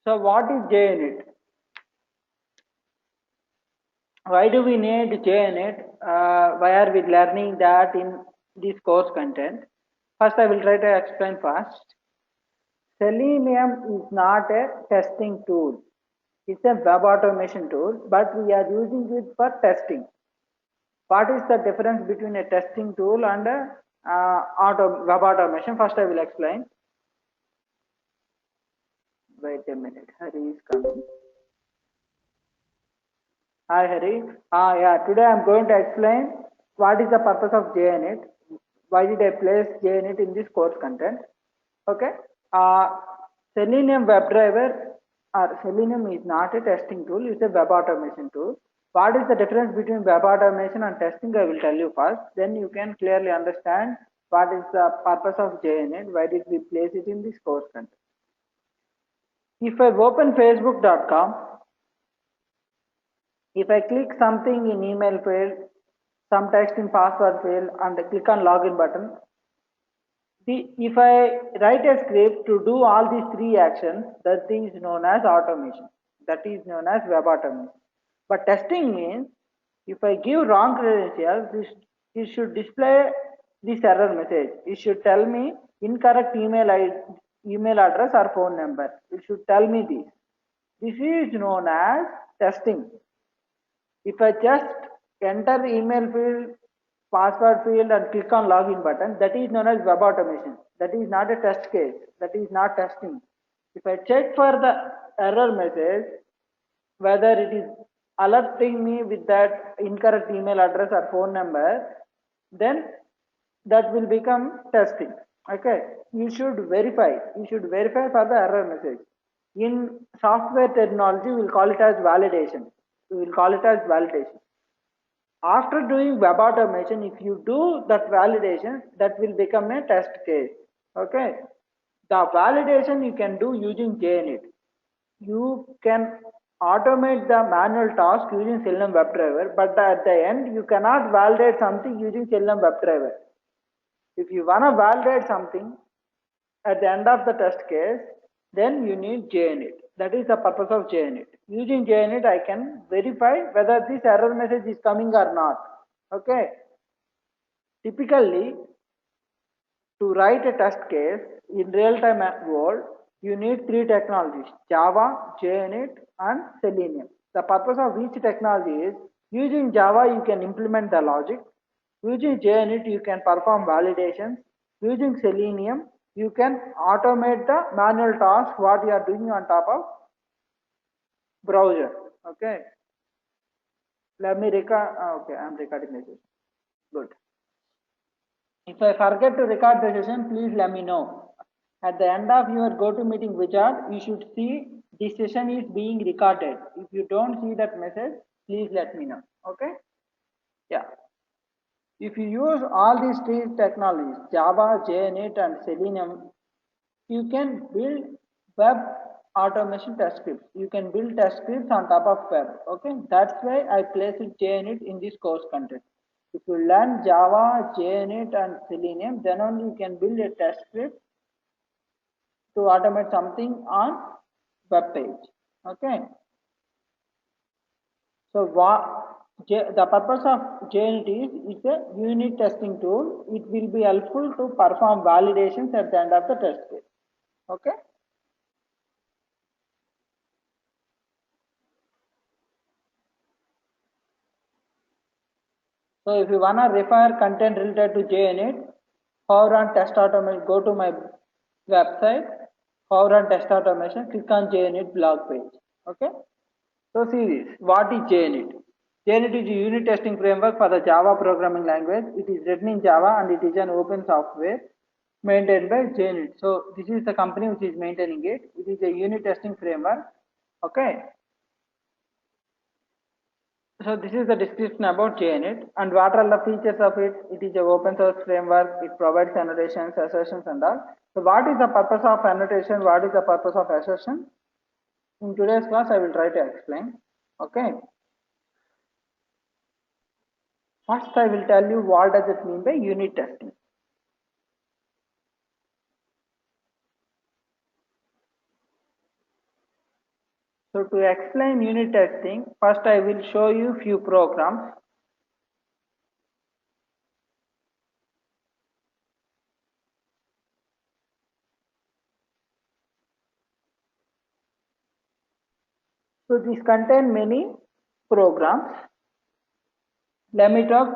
So what is JUnit? Why do we need JUnit? Why are we learning that in this course content? First, I will try to explain first. Selenium is not a testing tool. It's a web automation tool, but we are using it for testing. What is the difference between a testing tool and a web automation? First, I will explain. Wait a minute. Hari is coming. Hi Hari. Yeah, today I'm going to explain what is the purpose of JUnit. Why did I place JUnit in this course content? Okay. Uh, Selenium WebDriver or Selenium is not a testing tool, it's a web automation tool. What is the difference between web automation and testing? I will tell you first. Then you can clearly understand what is the purpose of JUnit, why did we place it in this course content. If I open facebook.com, if I click something in email field, some text in password field and click on login button, if I write a script to do all these three actions, that is known as automation. That is known as web automation. But testing means if I give wrong credentials, it should display this error message. It should tell me incorrect email address or phone number. It should tell me this. This is known as testing. If I just enter email field, password field and click on login button, that is known as web automation. That is not a test case. That is not testing. If I check for the error message, whether it is alerting me with that incorrect email address or phone number, then that will become testing. Okay. You should verify. You should verify for the error message. In software terminology, we will call it as validation. We will call it as validation. After doing web automation, if you do that validation, that will become a test case. Okay. The validation you can do using JUnit. You can automate the manual task using Selenium WebDriver, but at the end, you cannot validate something using Selenium WebDriver. If you want to validate something at the end of the test case, then you need JUnit. That is the purpose of JUnit. Using JUnit, I can verify whether this error message is coming or not. Okay. Typically, to write a test case in real-time world, you need three technologies: Java, JUnit, and Selenium. The purpose of each technology is using Java, you can implement the logic. Using JUnit, you can perform validations. Using Selenium, you can automate the manual task what you are doing on top of browser. Okay. Let me record. Okay, I'm recording this. Good. If I forget to record the session, please let me know. At the end of your GoToMeeting wizard, you should see this session is being recorded. If you don't see that message, please let me know. Okay? Yeah. If you use all these three technologies, Java, JUnit, and Selenium, you can build web automation test scripts. You can build test scripts on top of web. Okay, that's why I placed JUnit in this course content. If you learn Java, JUnit, and Selenium, then only you can build a test script to automate something on web page. Okay. So the purpose of JUnit is it's a unit testing tool. It will be helpful to perform validations at the end of the test case. Okay. So if you wanna refer content related to JUnit, hover on test automation, go to my website, hover on test automation, click on JUnit blog page. Okay. So see this. What is JUnit? JUnit is a unit testing framework for the Java programming language. It is written in Java and it is an open software maintained by JUnit. So this is the company which is maintaining it. It is a unit testing framework. Okay. So this is the description about JUnit and what are the features of it. It is an open source framework. It provides annotations, assertions and all. So what is the purpose of annotation? What is the purpose of assertion? In today's class, I will try to explain. Okay. First, I will tell you what does it mean by unit testing. So to explain unit testing, first I will show you few programs. So these contain many programs. Let me talk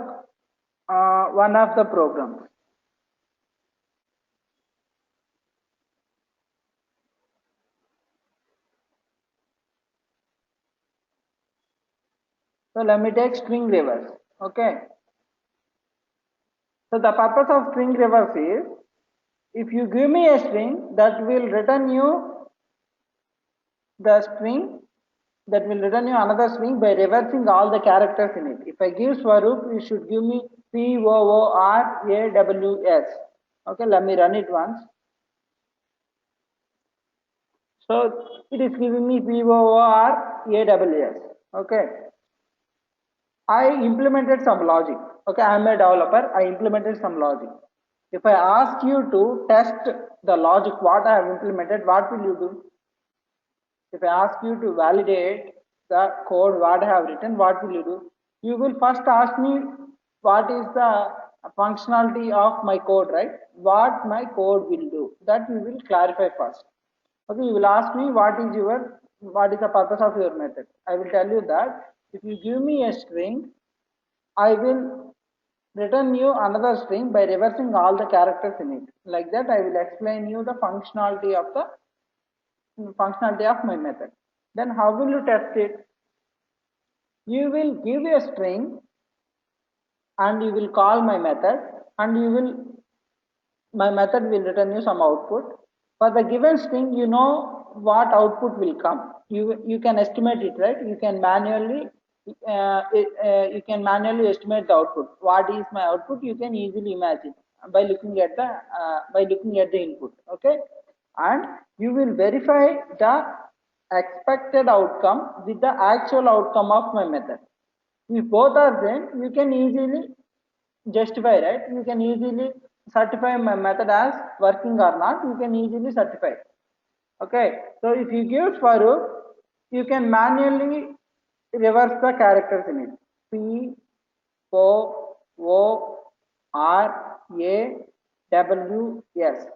one of the programs. So let me take string reverse. Okay. So the purpose of string reverse is, if you give me a string that will return you the string, that will return you another string by reversing all the characters in it. If I give Swaroop, you should give me POORAWS. Okay, let me run it once. So it is giving me POORAWS. Okay. I implemented some logic. Okay, I am a developer. I implemented some logic. If I ask you to test the logic what I have implemented, what will you do? If I ask you to validate the code what I have written, what will you do? You will first ask me what is the functionality of my code, right? What my code will do. That we will clarify first. Okay, you will ask me what is the purpose of your method. I will tell you that if you give me a string, I will return you another string by reversing all the characters in it. Like that, I will explain you the functionality of my method. Then how will you test it? You will give a string and you will call my method, and my method will return you some output. For the given string, you know what output will come. You can estimate it, right? You can manually estimate the output. What is my output? You can easily imagine by looking at the input. Okay, and you will verify the expected outcome with the actual outcome of my method. If both are same, you can easily justify, right? You can easily certify my method as working or not. You can easily certify. Okay, so if you give Swaroop, you can manually reverse the characters in it. P, O, R, A, W, S.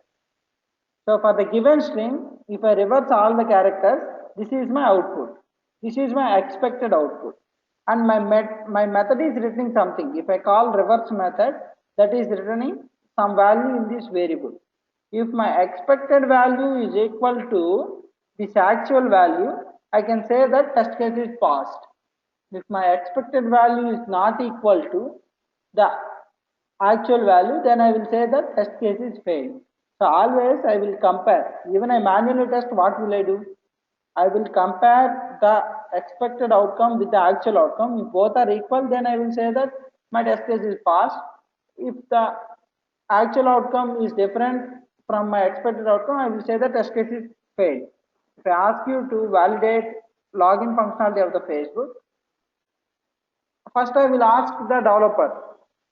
So for the given string, if I reverse all the characters, this is my output. This is my expected output. And my method is returning something. If I call reverse method, that is returning some value in this variable. If my expected value is equal to this actual value, I can say that test case is passed. If my expected value is not equal to the actual value, then I will say that test case is failed. So always I will compare. Even I manually test, what will I do? I will compare the expected outcome with the actual outcome. If both are equal, then I will say that my test case is passed. If the actual outcome is different from my expected outcome, I will say that test case is failed. If I ask you to validate login functionality of the Facebook, first I will ask the developer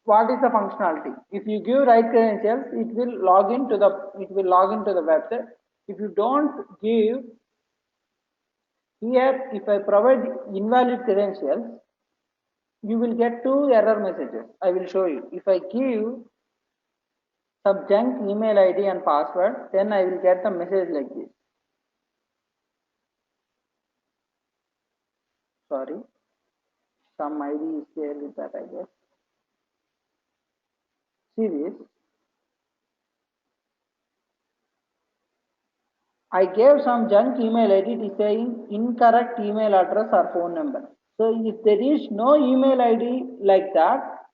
what is the functionality. If you give right credentials, it will log into the website. If you don't give, here if I provide invalid credentials, you will get two error messages. I will show you. If I give some junk email ID and password, then I will get the message like this. Sorry, some ID is there with that, I guess. See this. I gave some junk email ID, it is saying incorrect email address or phone number. So if there is no email ID like that,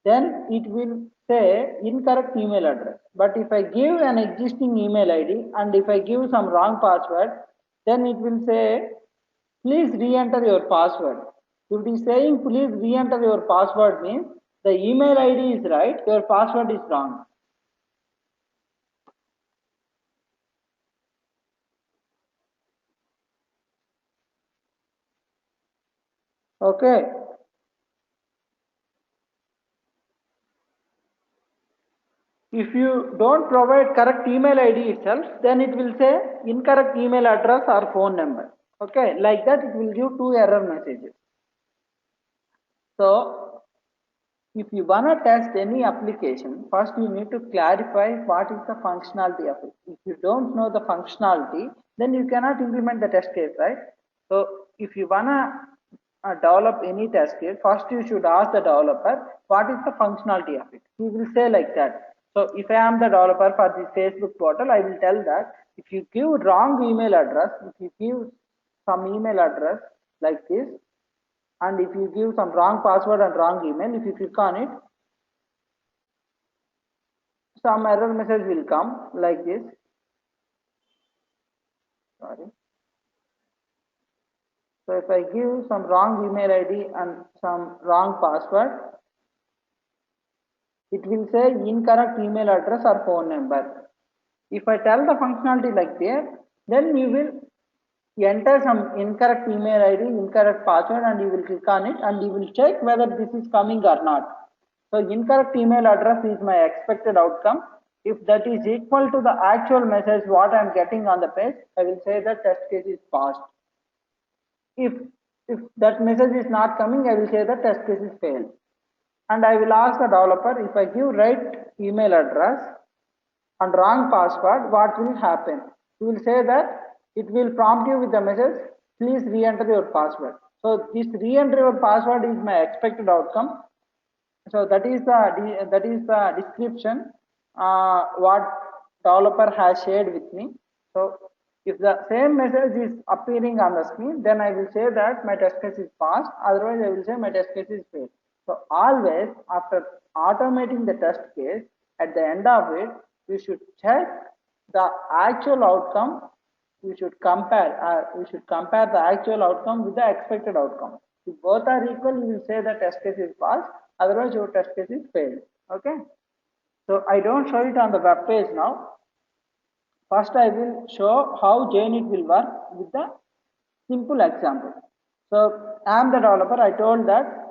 then it will say incorrect email address. But if I give an existing email ID and if I give some wrong password, then it will say please re-enter your password. If it is saying please re-enter your password means the email ID is right, your password is wrong. Okay. If you don't provide correct email ID itself, then it will say incorrect email address or phone number. Okay, like that it will give two error messages. So if you wanna test any application, first you need to clarify what is the functionality of it. If you don't know the functionality, then you cannot implement the test case, right? So if you wanna develop any test case, first you should ask the developer what is the functionality of it. He will say like that. So if I am the developer for this Facebook portal, I will tell that if you give wrong email address, if you give some email address like this, and if you give some wrong password and wrong email, if you click on it, some error message will come like this. Sorry. So if I give some wrong email ID and some wrong password, it will say incorrect email address or phone number. If I tell the functionality like there, then you will enter some incorrect email ID, incorrect password, and you will click on it and you will check whether this is coming or not. So incorrect email address is my expected outcome. If that is equal to the actual message what I am getting on the page, I will say the test case is passed. If if that message is not coming, I will say the test case is failed. And I will ask the developer, if I give right email address and wrong password, what will happen? You will say that it will prompt you with the message, please re-enter your password. So this re-enter your password is my expected outcome. So that is the description what developer has shared with me. So if the same message is appearing on the screen, then I will say that my test case is passed, otherwise I will say my test case is failed. So always after automating the test case, at the end of it, you should check the actual outcome. You should compare the actual outcome with the expected outcome. If both are equal, you will say the test case is passed, otherwise your test case is failed. Okay. So I don't show it on the web page now. First I will show how Junit will work with the simple example. So I am the developer. I told that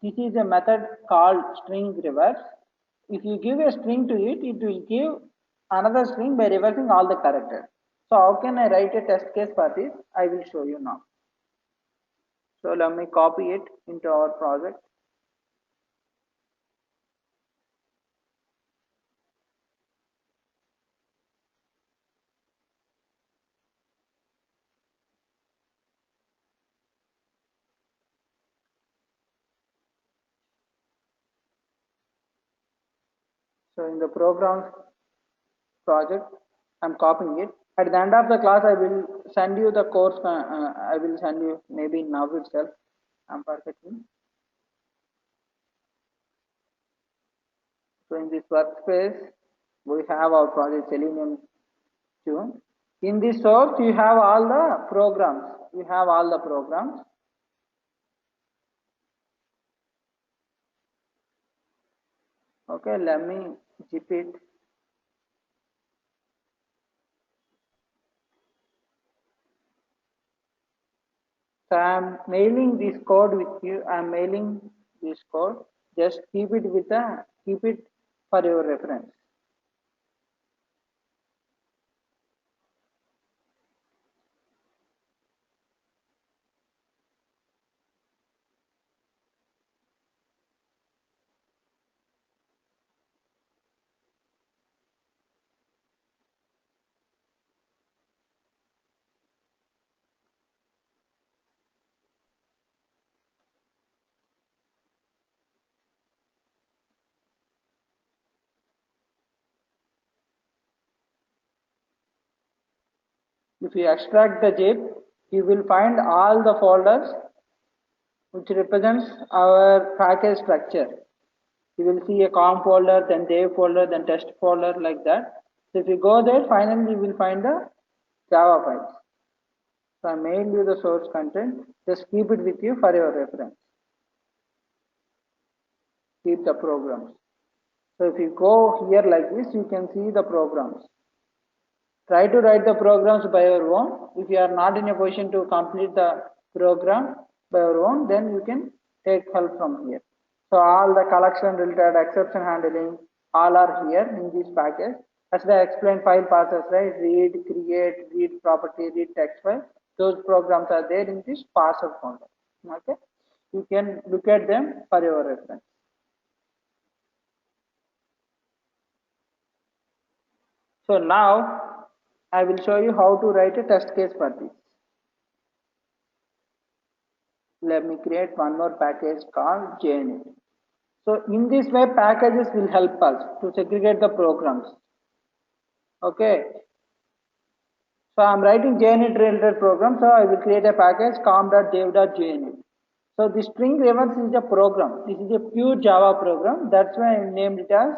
this is a method called string reverse. If you give a string to it, it will give another string by reversing all the characters. So how can I write a test case for this? I will show you now. So let me copy it into our project. So in the programs project, I'm copying it. At the end of the class, I will send you the course. I will send you maybe now itself. I'm perfectly. So in this workspace, we have our project Selenium Tune. In this source, you have all the programs. You have all the programs. Okay, let me zip it. So I'm mailing this code with you. I'm mailing this code. Just keep it for your reference. If you extract the zip, you will find all the folders which represents our package structure. You will see a com folder, then dev folder, then test folder, like that. So if you go there, finally you will find the Java files. So I mailed you the source content. Just keep it with you for your reference. Keep the programs. So if you go here like this, you can see the programs. Try to write the programs by your own. If you are not in a position to complete the program by your own, then you can take help from here. So all the collection related exception handling, all are here in this package. As I explained, file paths, right? Read, create, read property, read text file. Those programs are there in this parser folder. Okay, you can look at them for your reference. So now I will show you how to write a test case for this. Let me create one more package called Junit. So in this way, packages will help us to segregate the programs. Okay. So I'm writing Junit related program. So I will create a package com.dev.junit. So the string reverse is a program. This is a pure Java program. That's why I named it as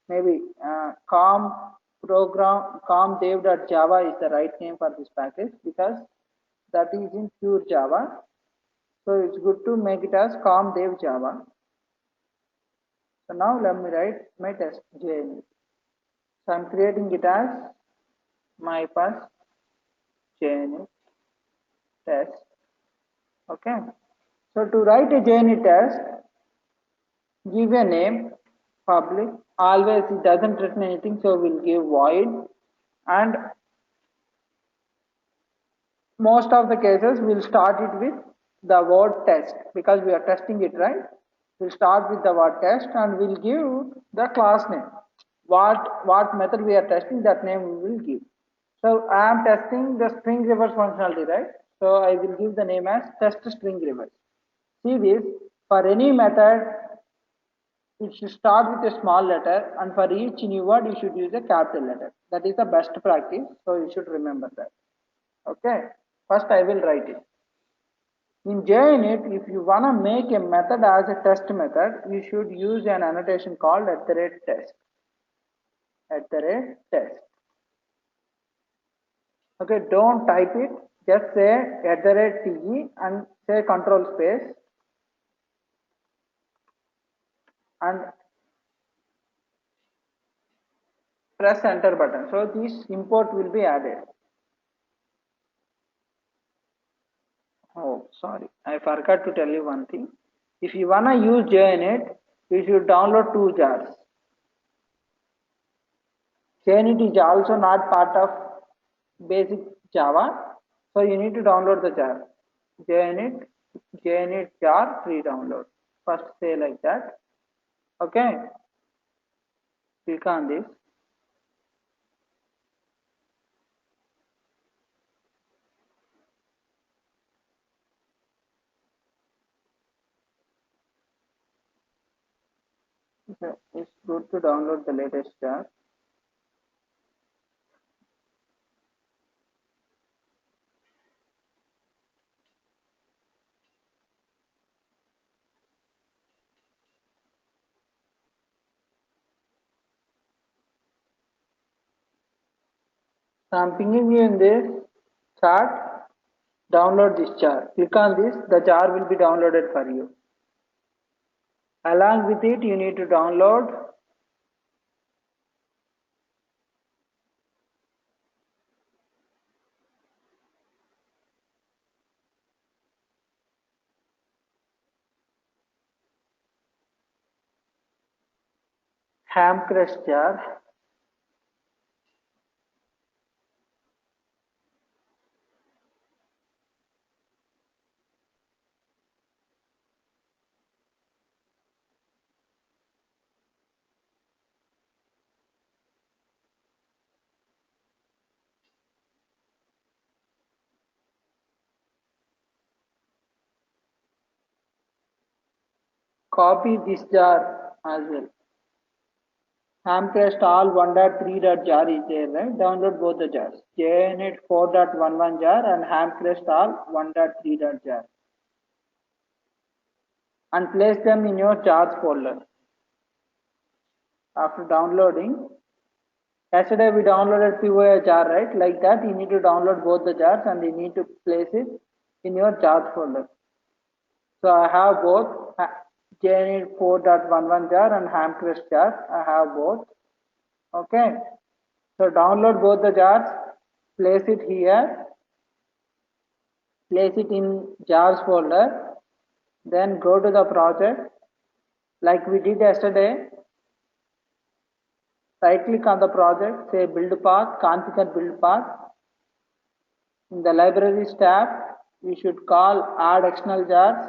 maybe com.dev.java is the right name for this package because that is in pure Java. So it's good to make it as com.dev Java. So now let me write my test JNE. So I'm creating it as my first JNE test. Okay. So to write a JNE test, give a name, public. Always it doesn't return anything, so we'll give void. And most of the cases we'll start it with the word test because we are testing it, right? We'll start with the word test and we'll give the class name. What method we are testing, that name we will give. So I am testing the string reverse functionality, right? So I will give the name as test string reverse. See this, for any method it should start with a small letter, and for each new word you should use a capital letter. That is the best practice, so you should remember that. Okay, first I will write it. In JUnit, if you want to make a method as a test method, you should use an annotation called @test. @test. Okay, don't type it, just say @te and say control space and press enter button. So this import will be added. Oh, sorry, I forgot to tell you one thing. If you wanna use JUnit, you should download 2 jars. JUnit is also not part of basic Java, so you need to download the jar. JUnit jar free download. First say like that. Okay. Click on this. Okay. It's good to download the latest jar. So I'm pinging you in this chart. Download this jar. Click on this. The jar will be downloaded for you. Along with it, you need to download ham crush jar. Copy this jar as well. Hamcrest all 1.3.jar is there, right? Download both the jars. JNet 4.11 jar and Hamcrest all 1.3.jar. And place them in your jars folder. After downloading, yesterday we downloaded POA jar, right? Like that, you need to download both the jars and you need to place it in your jars folder. So I have both JNet 4.11 jar and Hamcrest jar. I have both. Okay. So download both the jars, place it here, place it in jars folder, then go to the project like we did yesterday. Right click on the project, say build path, configure build path. In the libraries tab, you should call add external jars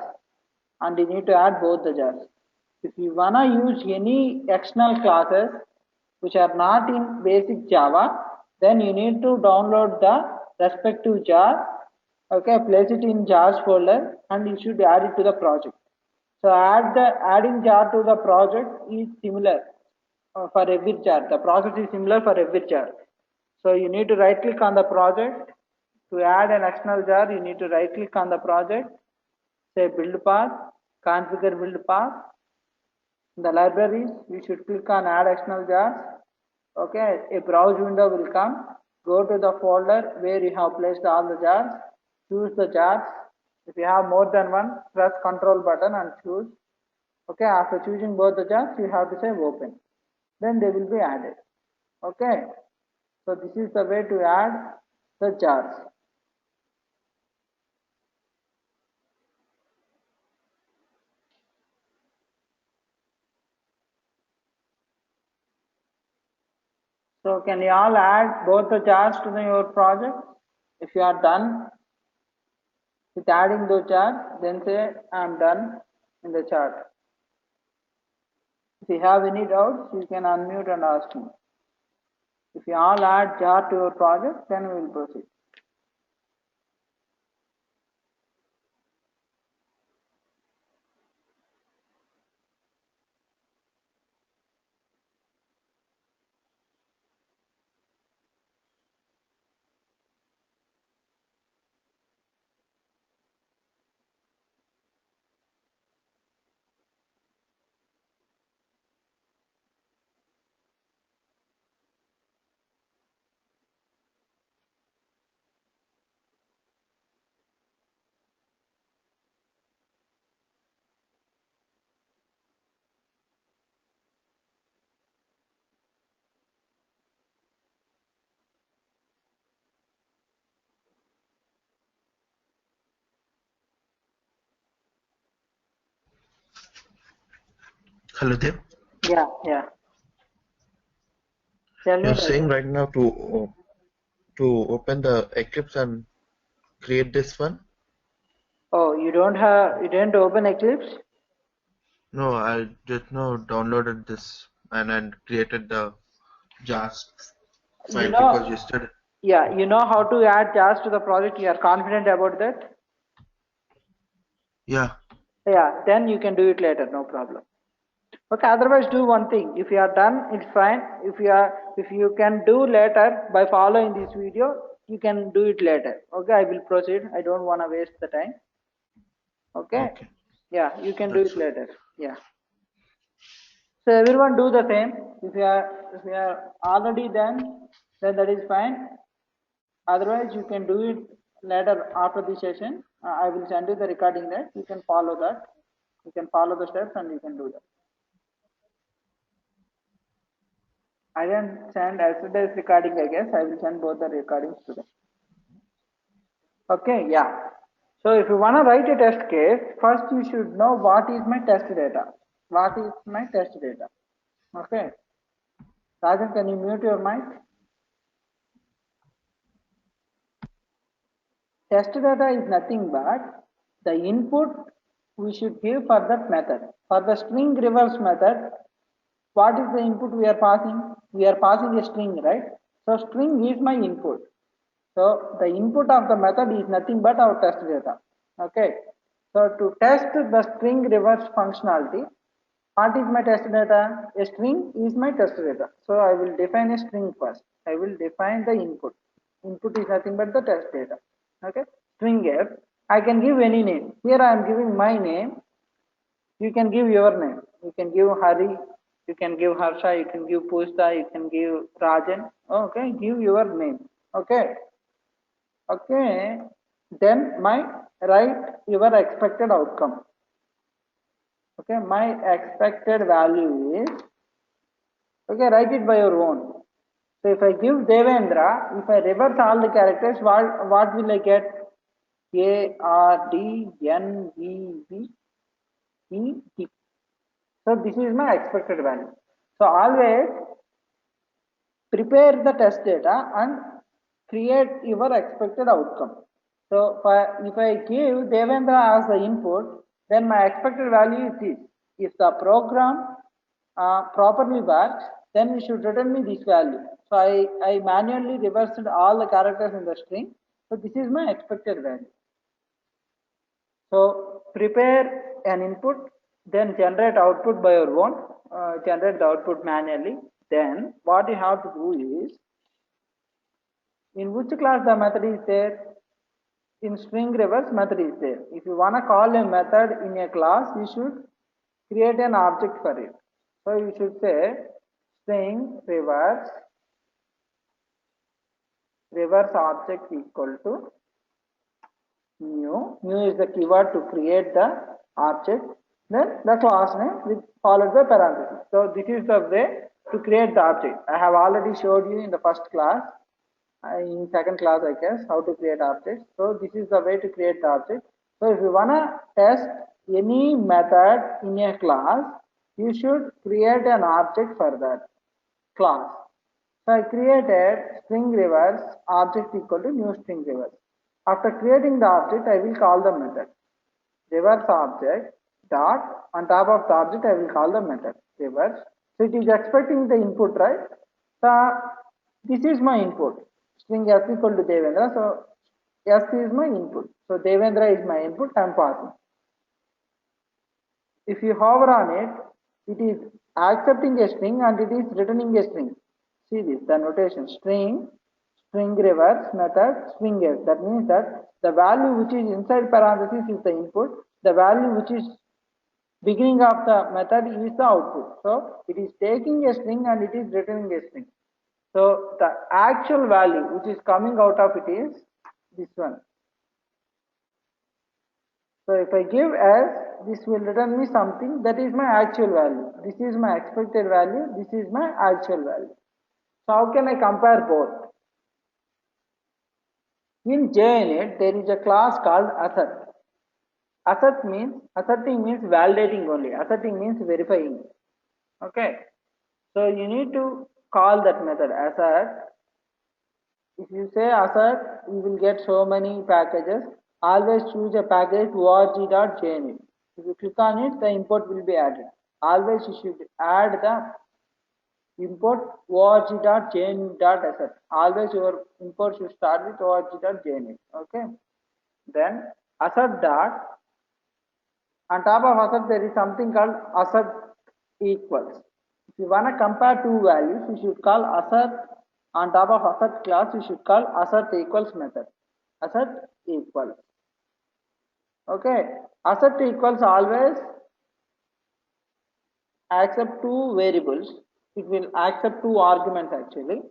and you need to add both the jars. If you wanna use any external classes which are not in basic Java, then you need to download the respective jar, okay, place it in jars folder and you should add it to the project. So adding jar to the project is similar for every jar. The process is similar for every jar. So you need to right click on the project. To add an external jar, you need to right click on the project, say build path, configure build path. In the libraries, you should click on add external jars. Okay, a browse window will come. Go to the folder where you have placed all the jars. Choose the jars. If you have more than one, press Ctrl button and choose. Okay, after choosing both the jars, you have to say open. Then they will be added. Okay, so this is the way to add the jars. So can you all add both the jars to your project? If you are done with adding those jars, then say I am done in the chat. If you have any doubts, you can unmute and ask me. If you all add jar to your project, then we will proceed. Hello there. Yeah. Tell me. You're saying right now to open the Eclipse and create this one? Oh, you didn't open Eclipse? No, I just now downloaded this and created the JAS You file because know, yesterday. yeah, you know how to add jars to the project. You are confident about that? Yeah. Yeah, then you can do it later, no problem. Okay, otherwise do one thing. If you are done, it's fine. If you can do later by following this video, you can do it later. Okay, I will proceed. I don't want to waste the time. Okay. Okay. Yeah, you can do That's it fine. later. Yeah. So everyone do the same. If you are already done, then that is fine. Otherwise, you can do it later after the session. I will send you the recording that you can follow that. You can follow the steps and you can do that. I didn't send yesterday's recording, I guess. I will send both the recordings today. Okay, yeah. So if you want to write a test case, first you should know what is my test data. What is my test data? Okay. Rajan, can you mute your mic? Test data is nothing but the input we should give for that method. For the string reverse method, what is the input we are passing? We are passing a string, right? So string is my input. So the input of the method is nothing but our test data. Okay. So to test the string reverse functionality, what is my test data? A string is my test data. So I will define a string first. I will define the input. Input is nothing but the test data. Okay. String f. I can give any name. Here I am giving my name. You can give your name. You can give Hari. You can give Harsha. You can give Pushta. You can give Rajan. Okay. Give your name. Okay. Okay, then my write your expected outcome. Okay, my expected value is, okay, write it by your own. So if I give Devendra, if I reverse all the characters, what will I get? A R D N V V E T. So this is my expected value. So always prepare the test data and create your expected outcome. So if I give Devendra as the input, then my expected value is this. If the program properly works, then it should return me this value. So I manually reversed all the characters in the string. So this is my expected value. So prepare an input, then generate output by your own, generate the output manually. Then what you have to do is, in which class the method is there? In string reverse method is there. If you want to call a method in a class, you should create an object for it. So you should say string reverse object equal to new. New is the keyword to create the object. Then the class name with followed by parenthesis. So this is the way to create the object. I have already showed you in the first class. In second class, I guess, how to create objects. So this is the way to create the object. So if you wanna test any method in a class, you should create an object for that class. So I created string reverse object equal to new string reverse. After creating the object, I will call the method reverse object dot, on top of the object I will call the method reverse. So it is expecting the input, right? So this is my input, string s equal to Devendra. So s is my input. So Devendra is my input, I am passing. If you hover on it, it is accepting a string and it is returning a string. See this, the notation string reverse method string s. That means that the value which is inside parenthesis is the input, the value which is beginning of the method is the output. So it is taking a string and it is returning a string. So the actual value which is coming out of it is this one. So if I give as, this will return me something that is my actual value. This is my expected value. This is my actual value. So how can I compare both? In Junit, there is a class called assert. Asserting means validating only. Asserting means verifying. Okay. So you need to call that method assert. If you say assert, you will get so many packages. Always choose a package org.junit. If you click on it, the import will be added. Always you should add the import org.junit.assert. Always your import should start with org.junit. Okay. Then assert dot, on top of assert there is something called assert equals. If you want to compare two values, you should call assert. On top of assert class, you should call assert equals method. Assert equals. Okay. Assert equals always accept two variables. It will accept two arguments actually.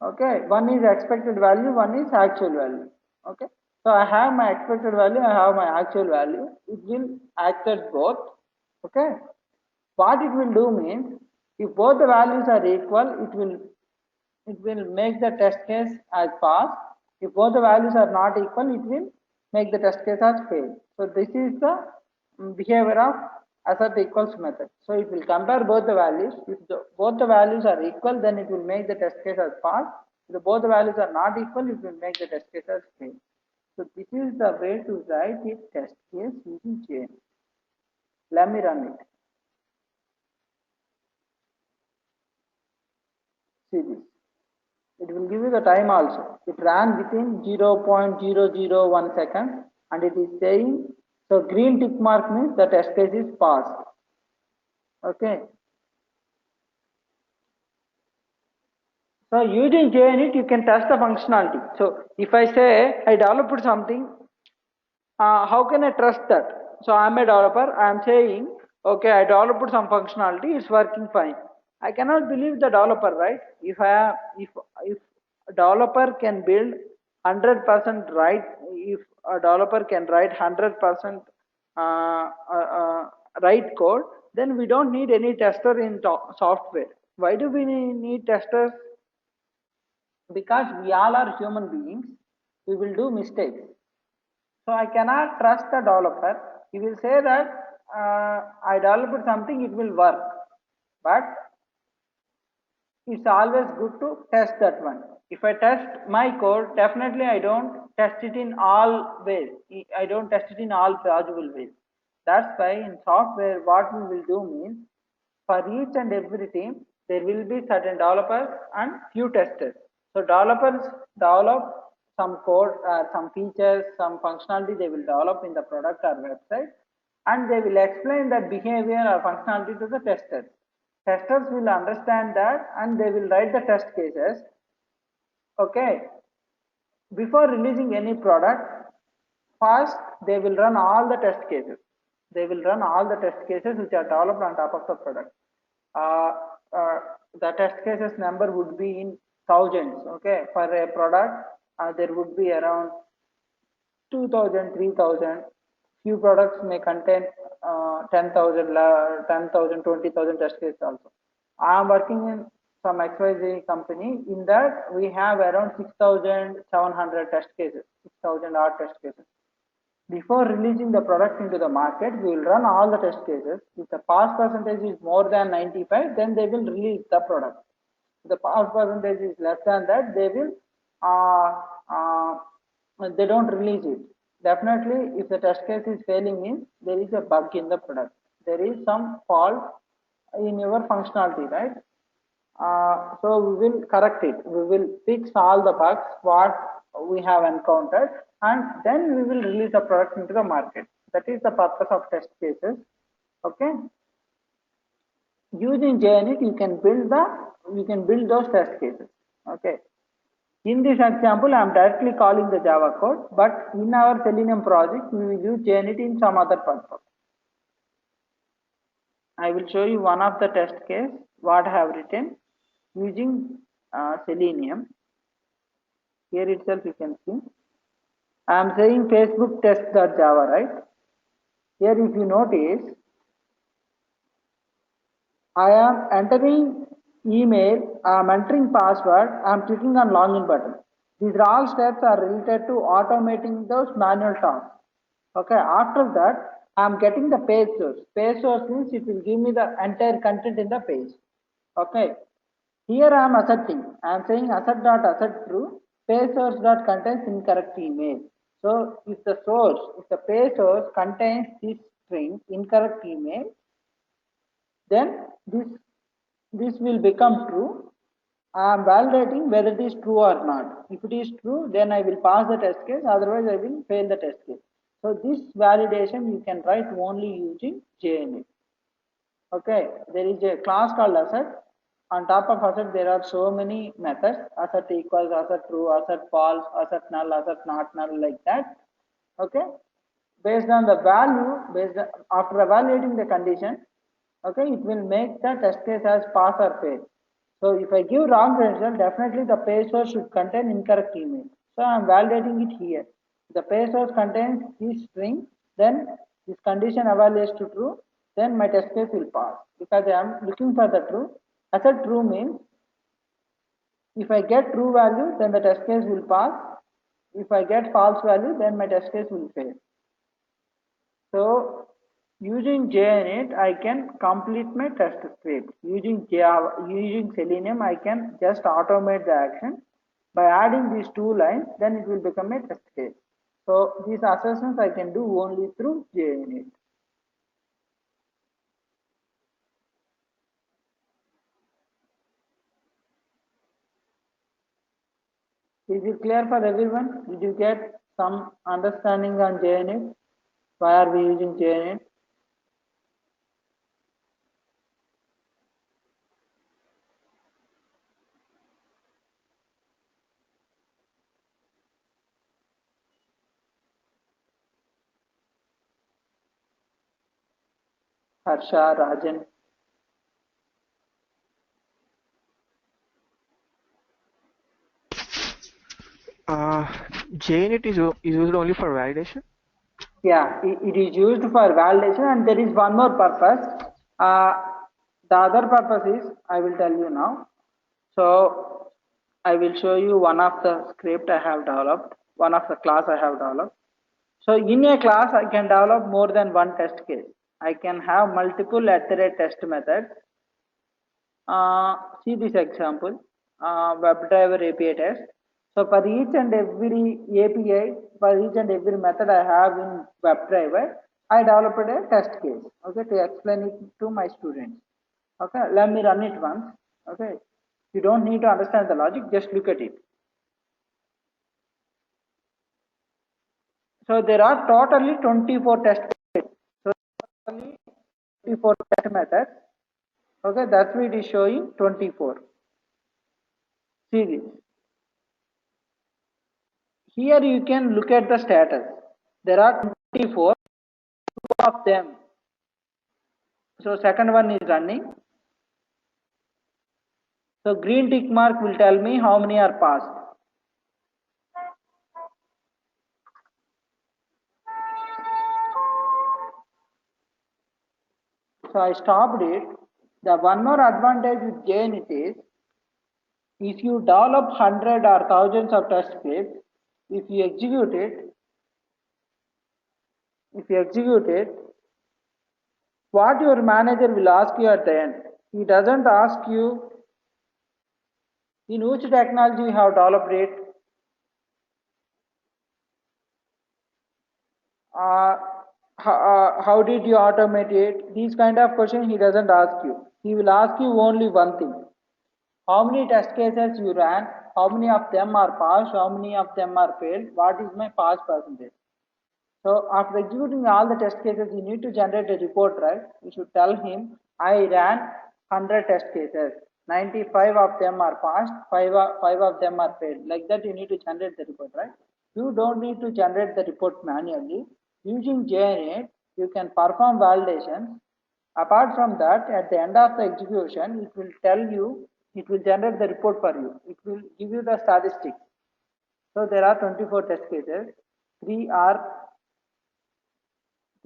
Okay. One is expected value, one is actual value. Okay. So I have my expected value, I have my actual value. It will accept both. Okay. What it will do means, if both the values are equal, it will make the test case as pass. If both the values are not equal, it will make the test case as fail. So this is the behavior of assert equals method. So it will compare both the values. If both the values are equal, then it will make the test case as pass. If both the values are not equal, it will make the test case as fail. So this is the way to write a test case using chain. Let me run it. See this. It will give you the time also. It ran within 0.001 second and it is saying, so green tick mark means the test case is passed. Okay. So using JUnit, you can test the functionality. So if I say I developed something, how can I trust that? So I'm a developer, I'm saying, okay, I developed some functionality, it's working fine. I cannot believe the developer, right? If a developer can build 100% right, if a developer can write 100% right code, then we don't need any tester in software. Why do we need testers? Because we all are human beings, we will do mistakes. So I cannot trust the developer. He will say that I developed something, it will work. But it's always good to test that one. If I test my code, definitely I don't test it in all ways. I don't test it in all possible ways. That's why in software, what we will do means for each and every team, there will be certain developers and few testers. So developers develop some code, some features, some functionality they will develop in the product or website, and they will explain that behavior or functionality to the testers. Testers will understand that and they will write the test cases. Okay, before releasing any product, first they will run all the test cases. They will run all the test cases which are developed on top of the product. Uh, uh, the test cases number would be in thousands. Okay, for a product, there would be around 2000, 3000. Few products may contain 10,000, 10,000, 20,000 test cases also. I am working in some XYZ company. In that, we have around 6,700 test cases, 6,000 odd test cases. Before releasing the product into the market, we will run all the test cases. If the pass percentage is more than 95, then they will release the product. If the pass percentage is less than that, uh, uh, they don't release it. Definitely, if the test case is failing, means there is a bug in the product. There is some fault in your functionality, right? So we will correct it. We will fix all the bugs what we have encountered, and then we will release the product into the market. That is the purpose of test cases. Okay. Using JUnit, you can build those test cases. Okay. In this example, I am directly calling the Java code, but in our Selenium project, we will use JUnit in some other purpose. I will show you one of the test case what I have written using Selenium. Here itself you can see. I am saying Facebook test.java, right? Here if you notice, I am entering email, I am entering password, I am clicking on login button. These all steps are related to automating those manual tasks. Okay, after that, I am getting the page source. Page source means it will give me the entire content in the page. Okay, here I am asserting, I am saying assert true, page source dot contains incorrect email. So if the page source contains this string incorrect email, then this will become true. I am validating whether it is true or not. If it is true, then I will pass the test case, otherwise I will fail the test case. So this validation you can write only using JUnit. Okay, there is a class called assert. On top of assert, there are so many methods: assert equals, assert true, assert false, assert null, assert not null, like that. Okay, based on the value, after evaluating the condition, okay, it will make the test case as pass or fail. So if I give wrong result, definitely the page source should contain incorrect email. So I am validating it here. If the page source contains this string, then this condition evaluates to true, then my test case will pass because I am looking for the true. Assert true means if I get true value, then the test case will pass. If I get false value, then my test case will fail. So using JUnit, I can complete my test script. Using Selenium, I can just automate the action. By adding these two lines, then it will become a test case. So these assertions I can do only through JUnit. Is it clear for everyone? Did you get some understanding on JUnit? Why are we using JUnit? Harsha, Rajan. Uh, JUnit is used only for validation? Yeah, it is used for validation, and there is one more purpose. Uh, the other purpose is, I will tell you now. So I will show you one of the script I have developed, one of the class I have developed. So in a class, I can develop more than one test case. I can have multiple @test methods. See this example. WebDriver API test. So for each and every API, for each and every method I have in WebDriver, I developed a test case, okay, to explain it to my students. Okay, let me run it once. Okay, you don't need to understand the logic, just look at it. So there are totally 24 test cases. So totally 24 test methods. Okay, that's why it is showing 24. See this. Here you can look at the status. There are 24, two of them. So second one is running. So green tick mark will tell me how many are passed. So I stopped it. The one more advantage with Junit is if you develop 100 or thousands of test scripts, if you execute it, what your manager will ask you at the end. He doesn't ask you in which technology you have developed it, how did you automate it? These kind of questions he doesn't ask you. He will ask you only one thing. How many test cases you ran? How many of them are passed? How many of them are failed? What is my pass percentage? So after executing all the test cases, you need to generate a report, right? You should tell him, I ran 100 test cases. 95 of them are passed, 5 of them are failed. Like that, you need to generate the report, right? You don't need to generate the report manually. Using JNet, you can perform validations. Apart from that, at the end of the execution, it will tell you, it will generate the report for you. It will give you the statistics. So there are 24 test cases. Three are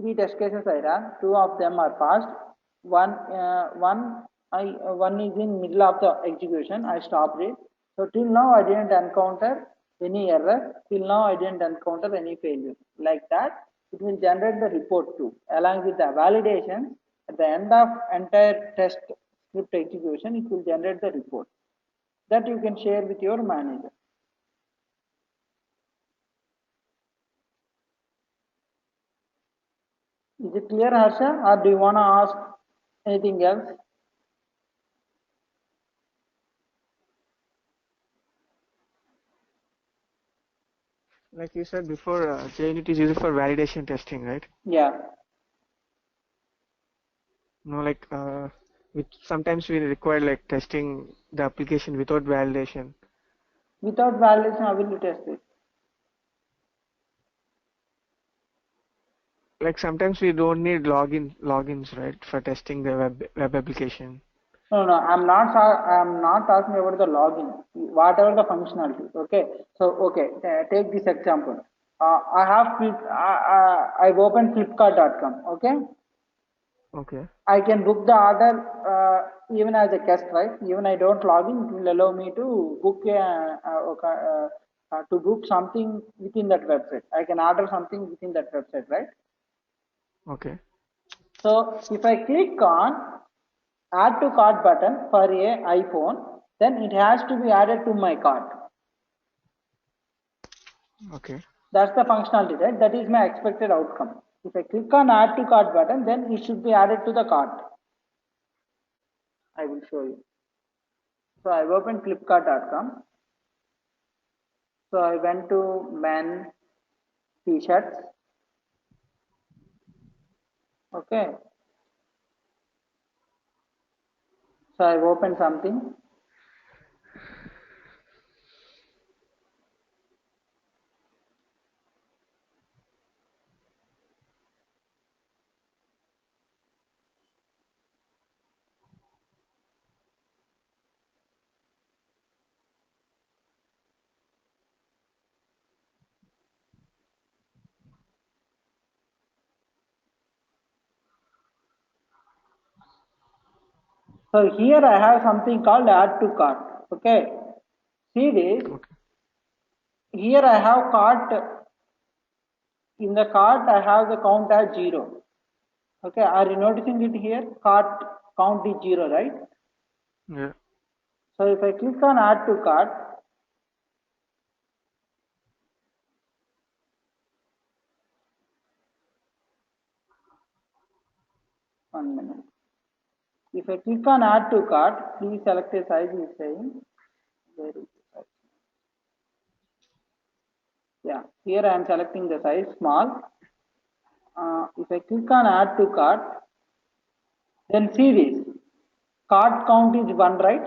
Three test cases I ran. Two of them are passed. One is in middle of the execution. I stopped it. So till now I didn't encounter any error. Till now I didn't encounter any failure. Like that, it will generate the report too, along with the validation. At the end of entire test script execution, it will generate the report that you can share with your manager. Is it clear, Harsha, or do you want to ask anything else? Like you said before, JUnit is used for validation testing, right? Yeah. No, like sometimes we require like testing the application without validation. Without validation, how will you test it? Like sometimes we don't need logins, right, for testing the web application. No, I'm not. I'm not talking about the login. Whatever the functionality. Okay. So okay, take this example. I have I've opened Flipkart.com. Okay. Okay. I can book the order even as a guest, right? Even I don't log in, it will allow me to book to book something within that website. I can order something within that website, right? Okay. So if I click on add to cart button for a iPhone, then it has to be added to my cart. Okay. That's the functionality, right? That is my expected outcome. If I click on add to cart button, then it should be added to the cart. I will show you. So I opened flipkart.com. So I went to men t-shirts. Okay. So I opened something. So here I have something called add to cart. Okay. See this. Okay. Here I have cart. In the cart, I have the count as 0. Okay, are you noticing it here? Cart count is 0, right? Yeah. So if I click on add to cart, 1 minute. If I click on add to cart, please select a size is saying. Where is the size? Yeah, here I am selecting the size small. If I click on add to cart, then see this. Cart count is 1, right?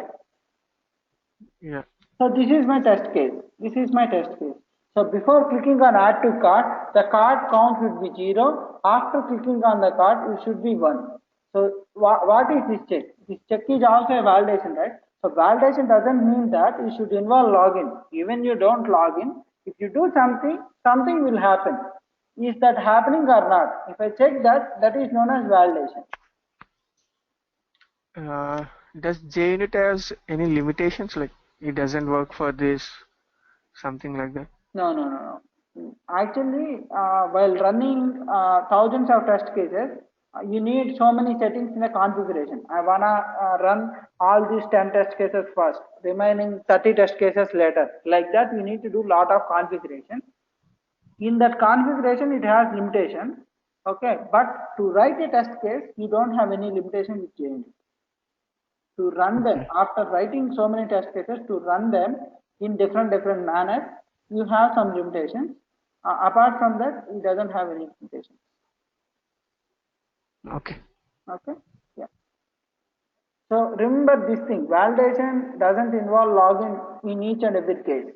Yeah. So this is my test case. This is my test case. So before clicking on add to cart, the cart count should be 0. After clicking on the cart, it should be 1. So what is this check? This check is also a validation, right? So validation doesn't mean that it should involve login. Even you don't log in, if you do something, something will happen. Is that happening or not? If I check that, that is known as validation. Does JUnit has any limitations, like it doesn't work for this, something like that? No, no, no, no. Actually, while running thousands of test cases, you need so many settings in the configuration. I wanna run all these 10 test cases first, remaining 30 test cases later. Like that, you need to do lot of configuration. In that configuration, it has limitation. Okay, but to write a test case, you don't have any limitation with JUnit. To run them Okay. after writing so many test cases, to run them in different manners, you have some limitations. Apart from that, it doesn't have any limitations. Okay. Okay, yeah. So remember this thing, validation doesn't involve login in each and every case.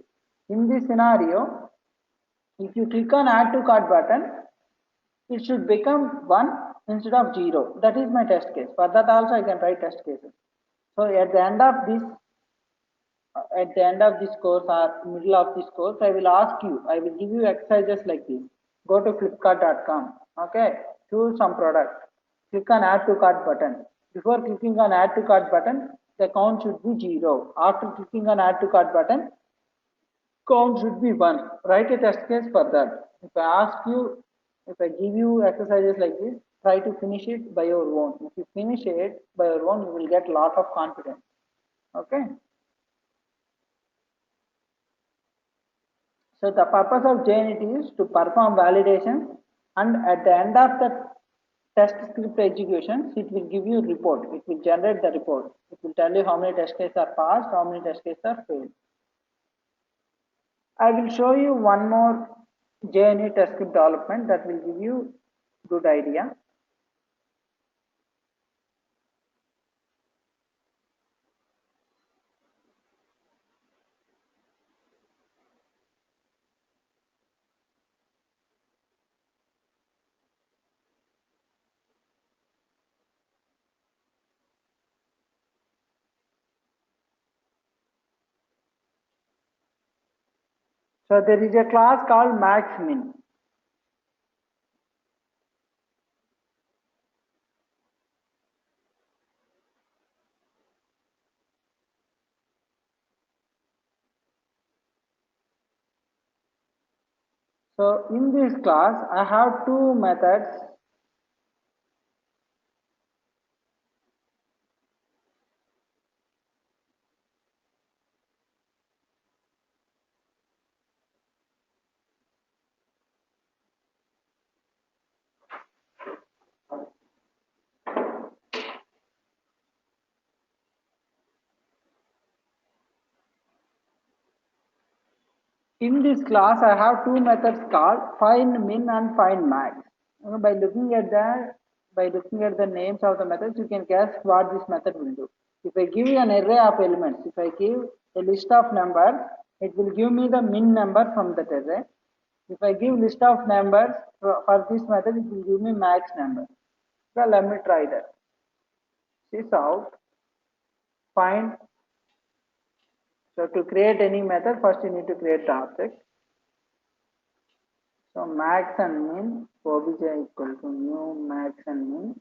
In this scenario, if you click on add to cart button, it should become 1 instead of 0. That is my test case. For that also I can write test cases. So at the end of this course or middle of this course, I will ask you, I will give you exercises like this. Go to flipkart.com, okay, choose some product, click on add to cart button. Before clicking on add to cart button, the count should be 0. After clicking on add to cart button, count should be 1. Write a test case for that. If I ask you, if I give you exercises like this, try to finish it by your own. If you finish it by your own, you will get lot of confidence. Okay. So the purpose of JUnit is to perform validation, and at the end of the test script execution, it will give you a report. It will generate the report. It will tell you how many test cases are passed, how many test cases are failed. I will show you one more JUnit test script development that will give you good idea. So there is a class called maxmin. So in this class, I have two methods. In this class, I have two methods called find min and find max. By looking at the names of the methods, you can guess what this method will do. If I give you an array of elements, if I give a list of numbers, it will give me the min number from that array. If I give list of numbers for this method, it will give me max number. So let me try that. This out, find. So to create any method, first you need to create the object. So max and min, obj equal to new max and min.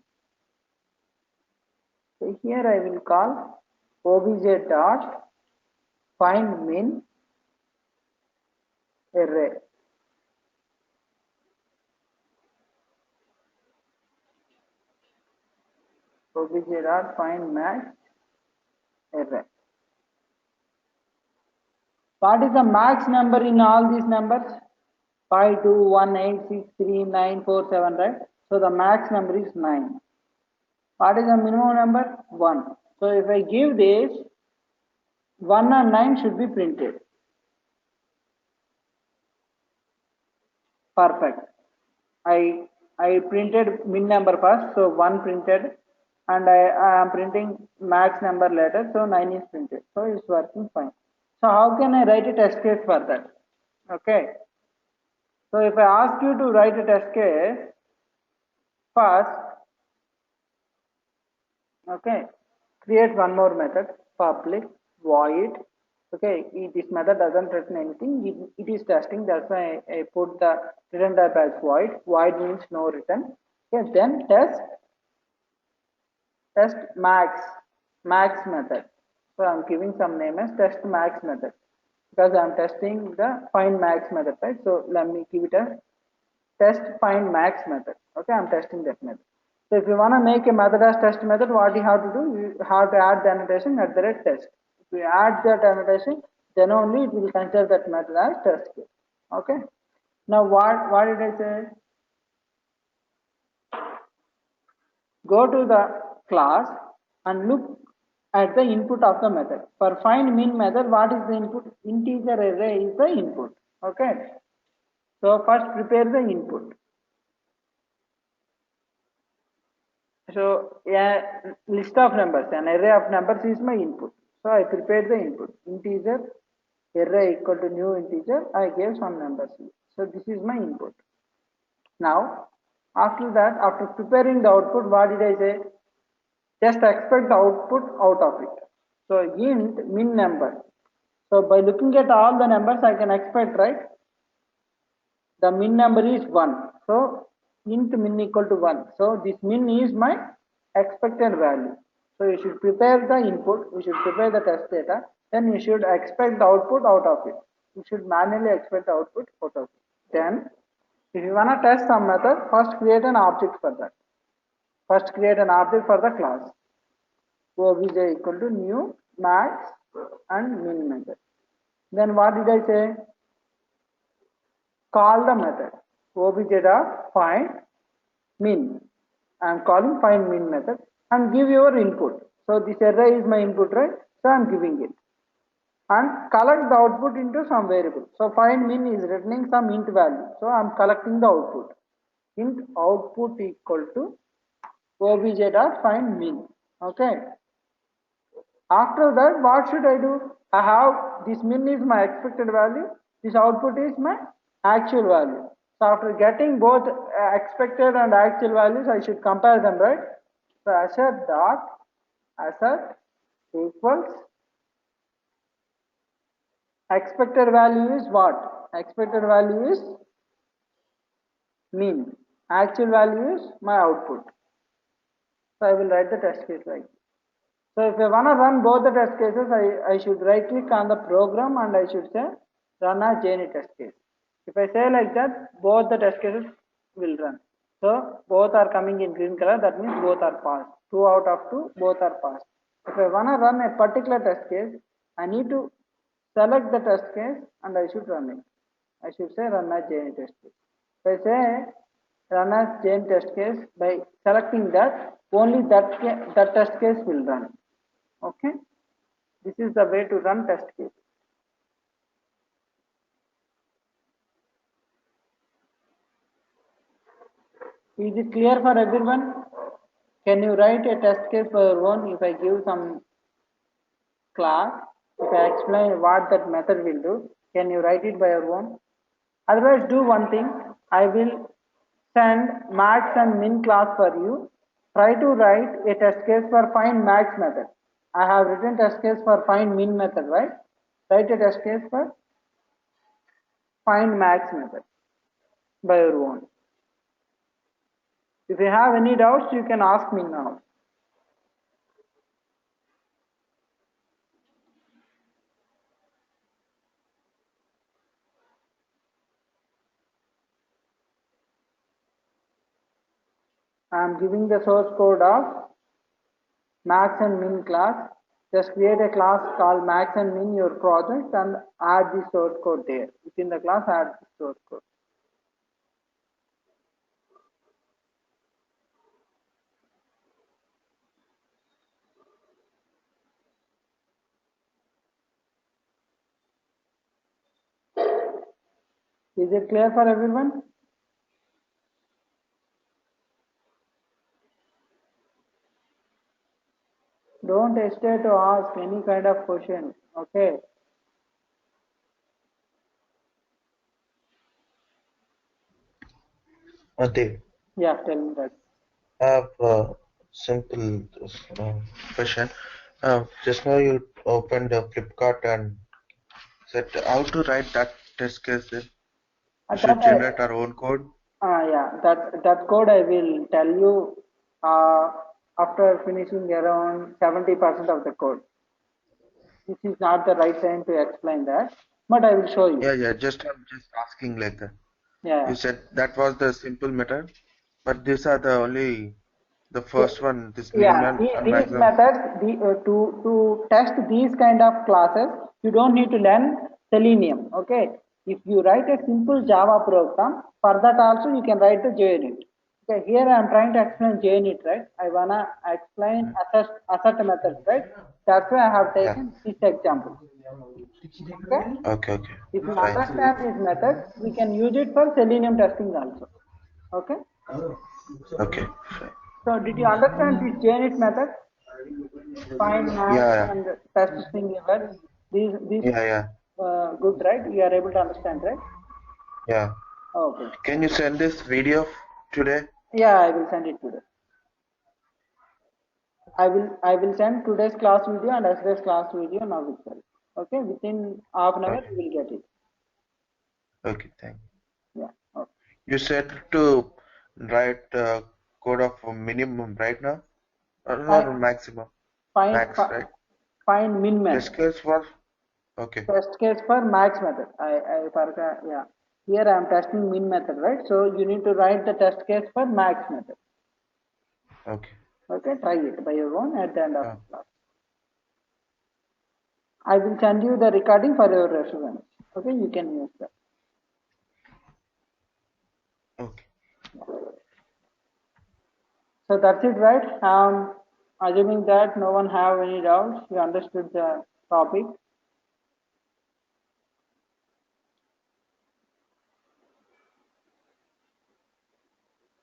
So here I will call obj dot find min array. Obj dot find max array. What is the max number in all these numbers? 5, 2, 1, 8, 6, 3, 9, 4, 7, right? So the max number is 9. What is the minimum number? 1. So if I give this, 1 and 9 should be printed. Perfect. I printed min number first, so 1 printed, and I am printing max number later, so 9 is printed. So it's working fine. So how can I write a test case for that? Okay. So if I ask you to write a test case, first, okay, create one more method, public void. Okay, this method doesn't return anything. It is testing. That's why I put the return type as void. Void means no return. Okay, then test max method. So I'm giving some name as test max method because I'm testing the find max method, right? So let me give it a test find max method. Okay, I'm testing that method. So if you want to make a method as test method, what you have to do, you have to add the annotation at the rate test. If you add that annotation, then only it will consider that method as test case. Okay. Now what did I say? Go to the class and look at the input of the method. For find min method, what is the input? Integer array is the input. Okay. So first prepare the input. So a list of numbers, an array of numbers is my input. So I prepared the input. Integer array equal to new integer. I gave some numbers. So this is my input. Now, after that, after preparing the output, what did I say? Just expect the output out of it. So int min number. So by looking at all the numbers, I can expect, right? The min number is 1. So int min equal to 1. So this min is my expected value. So you should prepare the input, you should prepare the test data, then you should expect the output out of it. You should manually expect the output out of it. Then if you want to test some method, first create an object for that. First create an object for the class. Obj equal to new max and min method. Then what did I say? Call the method obj dot find min. I am calling find min method and give your input. So this array is my input, right? So I am giving it and collect the output into some variable. So find min is returning some int value. So I am collecting the output. Int output equal to obj dot find min. Okay. After that, what should I do? I have this min is my expected value. This output is my actual value. So after getting both expected and actual values, I should compare them, right? So assert equals expected value is what? Expected value is min. Actual value is my output. So I will write the test case like this. So if I want to run both the test cases, I should right click on the program and I should say run a Junit test case. If I say like that, both the test cases will run. So both are coming in green color, that means both are passed. 2 out of 2, both are passed. If I want to run a particular test case, I need to select the test case and I should run it. I should say run a Junit test case. If I say run a Junit test case, by selecting that, only that test case will run. Okay, this is the way to run test case. Is it clear for everyone? Can you write a test case for your own? If I give some class, if I explain what that method will do, can you write it by your own? Otherwise, do one thing. I will send max and min class for you. Try to write a test case for find max method. I have written test case for find min method, right? Write a test case for find max method by your own. If you have any doubts, you can ask me now. I am giving the source code of max and min class. Just create a class called max and min your project and add the source code there. Within the class, add the source code. Is it clear for everyone? Don't hesitate to ask any kind of question. Okay. Dev, Yeah, tell me that. I have a simple uh, question. Just now you opened the Flipkart and said how to write that test case. We should That generate our own code. yeah, that code I will tell you uh, after finishing around 70% of the code. This is not the right time to explain that, but I will show you. Yeah, yeah. I'm just asking like that. Yeah. You said that was the simple method, but these are the only the Yeah, first one. This yeah. minimal and These maximum. methods, to test these kind of classes, you don't need to learn Selenium. Okay, if you write a simple Java program, for that also you can write the Junit. Okay, here I am trying to explain Junit, right? I wanna explain assert methods, right? That's why I have Yeah. taken this example. Okay, Okay. Okay. if you Fine. understand these methods, we can use it for Selenium testing also. Okay. Okay. Fine. So did you understand this Janit method? Find, match, Yeah. and test string error. These Yeah. Yeah. good, right? You are able to understand, right? Yeah. Okay. Can you send this video today? Yeah, I will send it today. I will send today's class video and yesterday's class video now itself. Okay, within half an hour Okay. you will get it. Okay. Thank you. Yeah. Okay. You said to write code of a minimum right now or Find maximum? find Max, right? find min Test method. case for okay. Test case for max method. I forgot. Yeah. Here I am testing min method, right? So you need to write the test case for max method. Okay. Okay, try it by your own at the end of Uh, the class. I will send you the recording for your reference. Okay, you can use that. okay. So that's it, right? Assuming that no one have any doubts, you understood the topic.